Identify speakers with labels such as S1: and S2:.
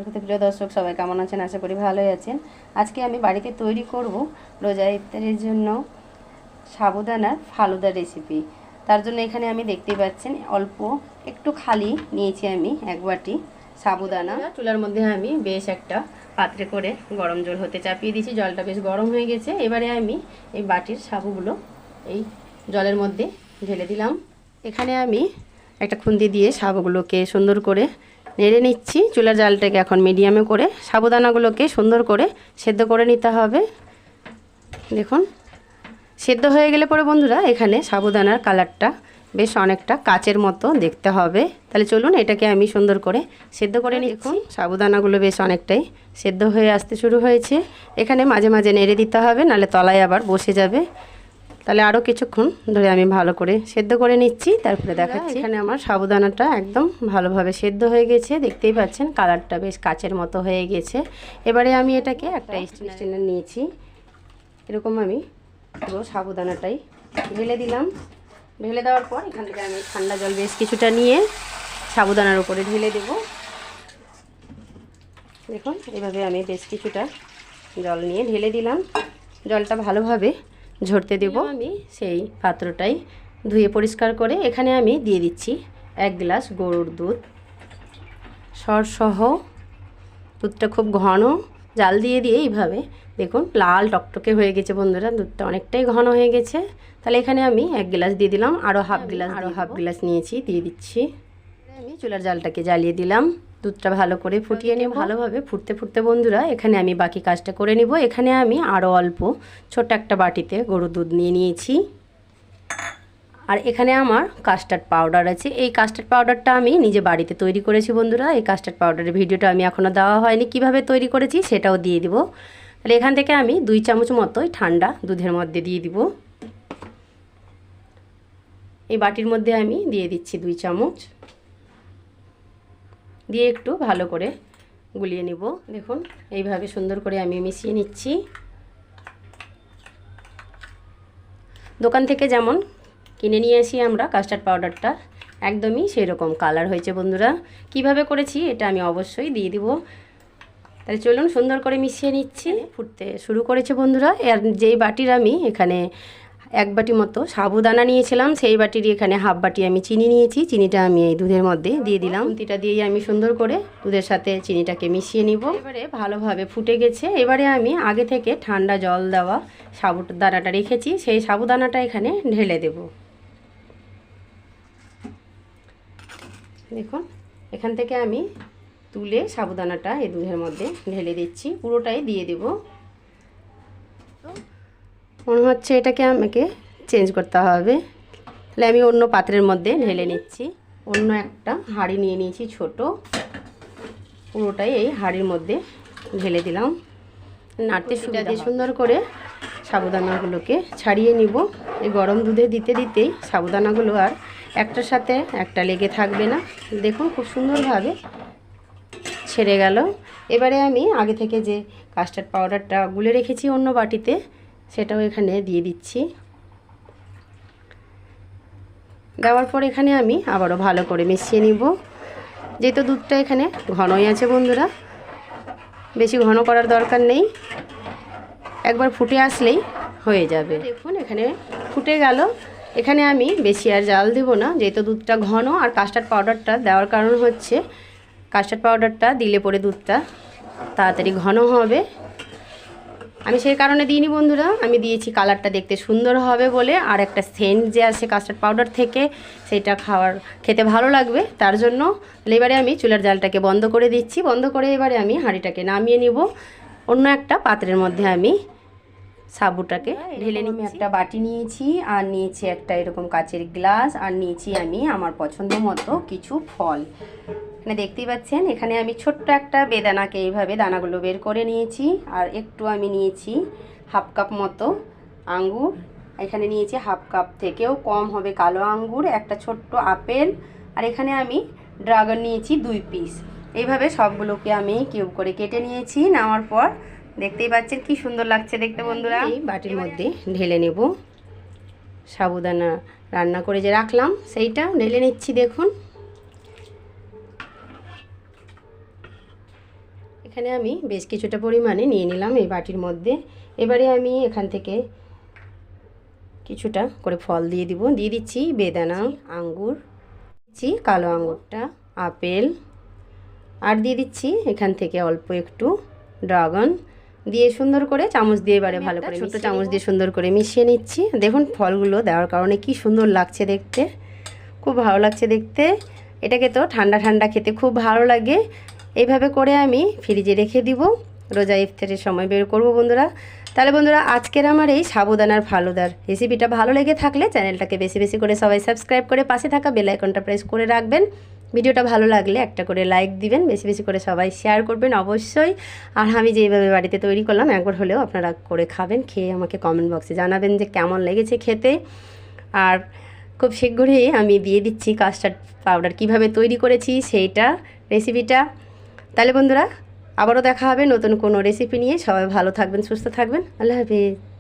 S1: প্রতি প্রিয় দর্শক সবাই কেমন আছেন? আশা করি ভালোই আছেন। আজকে আমি বাড়িতে তৈরি করব রোজা ইফতারের জন্য সাবুদানার ফালুদা রেসিপি। তার জন্য এখানে আমি দেখতেই পাচ্ছেন অল্প একটু খালি নিয়েছি আমি এক বাটি সাবুদানা। চুলার মধ্যে আমি বেশ একটা পাত্রে করে গরম জল হতে চাপিয়ে দিয়েছি। জলটা বেশ গরম হয়ে গেছে। এবারে আমি এই বাটির সাবুগুলো এই জলের মধ্যে ঢেলে দিলাম। এখানে আমি একটা খুন্তি দিয়ে সাবুগুলোকে সুন্দর করে নেড়ে নিচ্ছি। চুলার জালটাকে এখন মিডিয়ামে করে সাবুদানাগুলোকে সুন্দর করে সেদ্ধ করে নিতে হবে। দেখুন সেদ্ধ হয়ে গেলে পরে বন্ধুরা এখানে সাবুদানার কালারটা বেশ অনেকটা কাচের মতো দেখতে হবে। তাহলে চলুন এটাকে আমি সুন্দর করে সেদ্ধ করে নিচ্ছি। সাবুদানাগুলো বেশ অনেকটাই সেদ্ধ হয়ে আসতে শুরু হয়েছে। এখানে মাঝে মাঝে নেড়ে দিতে হবে, নাহলে তলায় আবার বসে যাবে। তাহলে আরও কিছুক্ষণ ধরে আমি ভালো করে সেদ্ধ করে নিচ্ছি, তারপরে দেখাচ্ছি। এখানে আমার সাবুদানাটা একদম ভালোভাবে সেদ্ধ হয়ে গেছে। দেখতেই পাচ্ছেন কালারটা বেশ কাচের মতো হয়ে গেছে। এবারে আমি এটাকে একটা স্ট্রেনার নিয়েছি। এরকম আমি পুরো সাবুদানাটাই ঢেলে দিলাম। ঢেলে দেওয়ার পর এখান থেকে আমি ঠান্ডা জল বেশ কিছুটা নিয়ে সাবুদানার উপরে ঢেলে দেব। দেখুন এভাবে আমি বেশ কিছুটা জল নিয়ে ঢেলে দিলাম। জলটা ভালোভাবে ঝরতে দেব। আমি সেই পাত্রটাই ধুয়ে পরিষ্কার করে এখানে আমি দিয়ে দিচ্ছি 1 গ্লাস গরুর দুধ সরসহ। দুধটা খুব ঘন জাল দিয়ে এইভাবে দেখুন লাল টকটকে হয়ে গেছে বন্ধুরা। দুধটা অনেকটাই ঘন হয়ে গেছে। তাহলে এখানে আমি 1 গ্লাস দিয়ে দিলাম। আরও হাফ গ্লাস নিয়েছি, দিয়ে দিচ্ছি। আমি চুলার জালটাকে জ্বালিয়ে দিলাম। দুধটা ভালো করে ফুটিয়ে নেব। ভালোভাবে ফুটতে ফুটতে বন্ধুরা এখানে আমি বাকি কাজটা করে নেব। এখানে আমি আরও অল্প ছোট একটা বাটিতে গরুর দুধ নিয়ে নিয়েছি। আর এখানে আমার কাস্টার্ড পাউডার আছে। এই কাস্টার্ড পাউডারটা আমি নিজে বাড়িতে তৈরি করেছি বন্ধুরা। এই কাস্টার্ড পাউডারের ভিডিওটা আমি এখনও দেওয়া হয়নি, কিভাবে তৈরি করেছি সেটাও দিয়ে দিব। তাহলে এখান থেকে আমি 2 চামচ মতোই ঠান্ডা দুধের মধ্যে দিয়ে দিব। এই বাটির মধ্যে আমি দিয়ে দিচ্ছি 2 চামচ, দিয়ে একটু ভালো করে গুলিয়ে নিব। দেখুন এইভাবে সুন্দর করে আমি মিশিয়ে নিচ্ছি। দোকান থেকে যেমন কিনে নিয়ে আসি আমরা কাস্টার্ড পাউডারটা, একদমই সেই রকম কালার হয়েছে বন্ধুরা। কিভাবে করেছি এটা আমি অবশ্যই দিয়ে দিব। তাহলে চলুন সুন্দর করে মিশিয়ে নিচ্ছি। ফুটতে শুরু করেছে বন্ধুরা। আর যেই বাটির আমি এখানে 1 বাটি মতো সাবুদানা নিয়েছিলাম, সেই বাটির এখানে হাফ বাটি আমি চিনি নিয়েছি। চিনিটা আমি এই দুধের মধ্যে দিয়ে দিলাম। খুন্তিটা দিয়ে আমি সুন্দর করে দুধের সাথে চিনিটাকে মিশিয়ে নিব। এবারে ভালোভাবে ফুটে গেছে। এবারে আমি আগে থেকে ঠান্ডা জল দেওয়া সাবুদানাটা রেখেছি, সেই সাবুদানাটা এখানে ঢেলে দেব। দেখুন এখান থেকে আমি তুলে সাবুদানাটা এই দুধের মধ্যে ঢেলে দিচ্ছি। পুরোটাই দিয়ে দেব। মনে হচ্ছে এটাকে আমাকে চেঞ্জ করতে হবে। তাহলে আমি অন্য পাত্রের মধ্যে ঢেলে নিচ্ছি। অন্য একটা হাঁড়ি নিয়ে নিয়েছি ছোট, পুরোটাই এই হাঁড়ির মধ্যে ঢেলে দিলাম। নাড়তে সুবিধা দিয়ে সুন্দর করে সাবুদানাগুলোকে ছাড়িয়ে নিব। এই গরম দুধে দিতে দিতেই সাবুদানাগুলো আর একটার সাথে একটা লেগে থাকবে না। দেখুন খুব সুন্দরভাবে ছেড়ে গেল। এবারে আমি আগে থেকে যে কাস্টার্ড পাউডারটা গুলে রেখেছি অন্য বাটিতে, সেটাও এখানে দিয়ে দিচ্ছি। দেওয়ার পর এখানে আমি আবারও ভালো করে মিশিয়ে নিব। যেহেতু দুধটা এখানে ঘনই আছে বন্ধুরা, বেশি ঘন করার দরকার নেই, একবার ফুটে আসলেই হয়ে যাবে। দেখুন এখানে ফুটে গেল। এখানে আমি বেশি আর জাল দেব না, যেহেতু দুধটা ঘন। আর কাস্টার্ড পাউডারটা দেওয়ার কারণ হচ্ছে কাস্টার্ড পাউডারটা দিলে পরে দুধটা তাড়াতাড়ি ঘন হবে। আমি সেই কারণে দিইনি বন্ধুরা, আমি দিয়েছি কালারটা দেখতে সুন্দর হবে বলে, আর একটা সেন্ট যে আসে কাস্টার্ড পাউডার থেকে সেটা খেতে ভালো লাগবে তার জন্য। এবারে আমি চুলার জালটাকে বন্ধ করে দিচ্ছি। বন্ধ করে এবারে আমি হাঁড়িটাকে নামিয়ে নিব। অন্য একটা পাত্রের মধ্যে আমি সাবুটাকে ঢেলে নিয়ে আমি একটা বাটি নিয়েছি, আর নিয়েছি একটা এরকম কাচের গ্লাস, আর নিয়েছি আমি আমার পছন্দ মতো কিছু ফল। এখানে দেখতেই পাচ্ছেন এখানে আমি ছোট্ট একটা বেদানাকে এইভাবে দানাগুলো বের করে নিয়েছি। আর একটু আমি নিয়েছি হাফ কাপ মতো আঙ্গুর। এখানে নিয়েছি হাফ কাপ থেকেও কম হবে কালো আঙ্গুর, একটা ছোট্ট আপেল, আর এখানে আমি ড্রাগন নিয়েছি 2 পিস। এইভাবে সবগুলোকে আমি কিউব করে কেটে নিয়েছি। নেওয়ার পর দেখতেই পাচ্ছেন কি সুন্দর লাগছে দেখতে বন্ধুরা। এই বাটির মধ্যে ঢেলে নেব। সাবুদানা রান্না করে যে রাখলাম সেইটা ঢেলে নিচ্ছি। দেখুন এখানে আমি বেশ কিছুটা পরিমাণে নিয়ে নিলাম এই বাটির মধ্যে। এবারে আমি এখান থেকে কিছুটা করে ফল দিয়ে দিচ্ছি বেদানা, আঙ্গুর দিচ্ছি, কালো আঙ্গুরটা, আপেল, আর দিয়ে দিচ্ছি এখান থেকে অল্প একটু ড্রাগন দিয়ে সুন্দর করে চামচ দিয়ে এবারে ভালো করে ছোটো চামচ দিয়ে সুন্দর করে মিশিয়ে নিচ্ছি। দেখুন ফলগুলো দেওয়ার কারণে কি সুন্দর লাগছে দেখতে, খুব ভালো লাগছে দেখতে। এটাকে তো ঠান্ডা ঠান্ডা খেতে খুব ভালো লাগে। এইভাবে করে আমি ফ্রিজে রেখে দিব, রোজা ইফতারের সময় বের করব বন্ধুরা। তাহলে বন্ধুরা আজকের আমার এই সাবুদানার ফালুদার রেসিপিটা ভালো লেগে থাকলে চ্যানেলটাকে বেশি বেশি করে সবাই সাবস্ক্রাইব করে পাশে থাকা বেল আইকনটা প্রেস করে রাখবেন। ভিডিওটা ভালো লাগলে একটা করে লাইক দিবেন, বেশি বেশি করে সবাই শেয়ার করবেন অবশ্যই। আর আমি যেইভাবে বাড়িতে তৈরি করলাম একবার হলেও আপনারা করে খাবেন, খেয়ে আমাকে কমেন্ট বক্সে জানাবেন যে কেমন লেগেছে খেতে। আর খুব শীঘ্রই আমি দিয়ে দিচ্ছি কাস্টার্ড পাউডার কিভাবে তৈরি করেছি সেইটা রেসিপিটা। তাহলে বন্ধুরা আবারও দেখা হবে নতুন কোনো রেসিপি নিয়ে। সবাই ভালো থাকবেন, সুস্থ থাকবেন। আল্লাহ হাফেজ।